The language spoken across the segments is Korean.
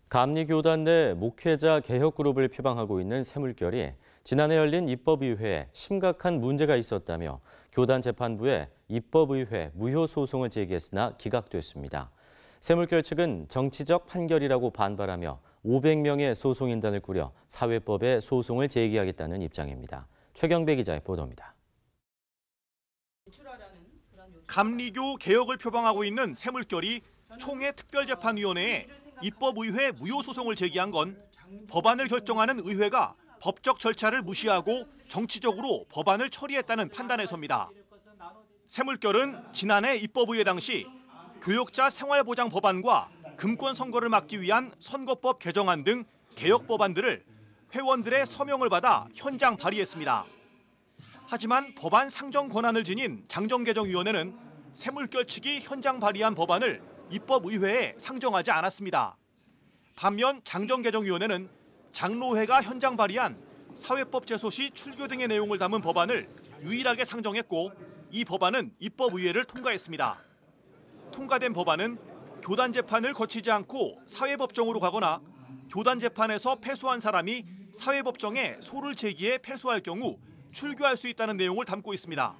감리교단 내 목회자 개혁그룹을 표방하고 있는 새물결이 지난해 열린 입법의회에 심각한 문제가 있었다며 교단 재판부에 입법의회 무효 소송을 제기했으나 기각됐습니다. 새물결 측은 정치적 판결이라고 반발하며 500명의 소송인단을 꾸려 사회법에 소송을 제기하겠다는 입장입니다. 최경배 기자의 보도입니다. 감리교 개혁을 표방하고 있는 새물결이 총회 특별재판위원회에 입법의회 무효 소송을 제기한 건 법안을 결정하는 의회가 법적 절차를 무시하고 정치적으로 법안을 처리했다는 판단에서입니다. 새물결은 지난해 입법의회 당시 교역자 생활보장 법안과 금권 선거를 막기 위한 선거법 개정안 등 개혁 법안들을 회원들의 서명을 받아 현장 발의했습니다. 하지만 법안 상정 권한을 지닌 장정개정위원회는 새물결 측이 현장 발의한 법안을 입법의회에 상정하지 않았습니다. 반면 장정개정위원회는 장로회가 현장 발의한 사회법 제소 시 출교 등의 내용을 담은 법안을 유일하게 상정했고 이 법안은 입법의회를 통과했습니다. 통과된 법안은 교단 재판을 거치지 않고 사회법정으로 가거나 교단 재판에서 패소한 사람이 사회법정에 소를 제기해 패소할 경우 출교할 수 있다는 내용을 담고 있습니다.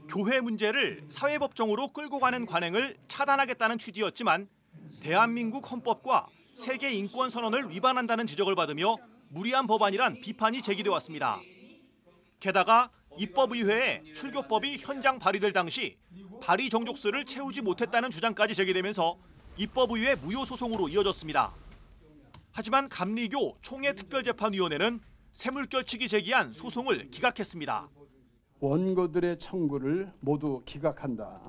교회 문제를 사회법정으로 끌고 가는 관행을 차단하겠다는 취지였지만 대한민국 헌법과 세계 인권 선언을 위반한다는 지적을 받으며 무리한 법안이란 비판이 제기돼 왔습니다. 게다가 입법의회에 출교법이 현장 발의될 당시 발의 정족수를 채우지 못했다는 주장까지 제기되면서 입법의회 무효 소송으로 이어졌습니다. 하지만 감리교 총회 특별재판위원회는 새물결 측이 제기한 소송을 기각했습니다. 원고들의 청구를 모두 기각한다.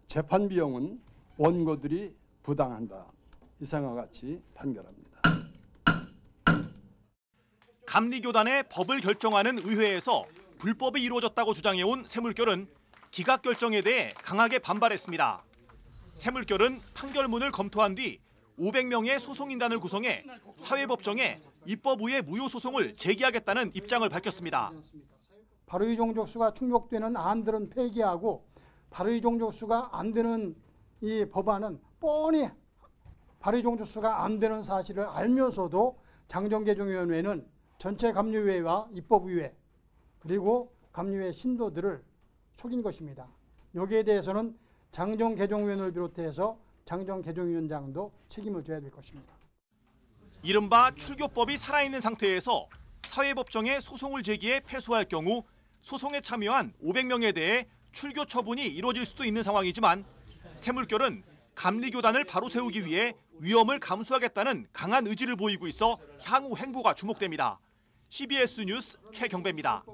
재판 비용은 원고들이 부당한다. 이상과 같이 판결합니다. 감리교단의 법을 결정하는 의회에서 불법이 이루어졌다고 주장해온 새물결은 기각 결정에 대해 강하게 반발했습니다. 새물결은 판결문을 검토한 뒤 500명의 소송인단을 구성해 사회법정에 입법의회 무효 소송을 제기하겠다는 입장을 밝혔습니다. 발의 종족수가 충족되는 안들은 폐기하고 발의 종족수가 안 되는 이 법안은 뻔히 발의 종족수가 안 되는 사실을 알면서도 장정개정위원회는 전체 감리회와 입법의회 그리고 감리회 신도들을 속인 것입니다. 여기에 대해서는 장정개정위원회를 비롯해서 장정개정위원장도 책임을 져야 될 것입니다. 이른바 출교법이 살아있는 상태에서 사회법정에 소송을 제기해 패소할 경우 소송에 참여한 500명에 대해 출교 처분이 이루어질 수도 있는 상황이지만 새물결은 감리교단을 바로 세우기 위해 위험을 감수하겠다는 강한 의지를 보이고 있어 향후 행보가 주목됩니다. CBS 뉴스 최경배입니다.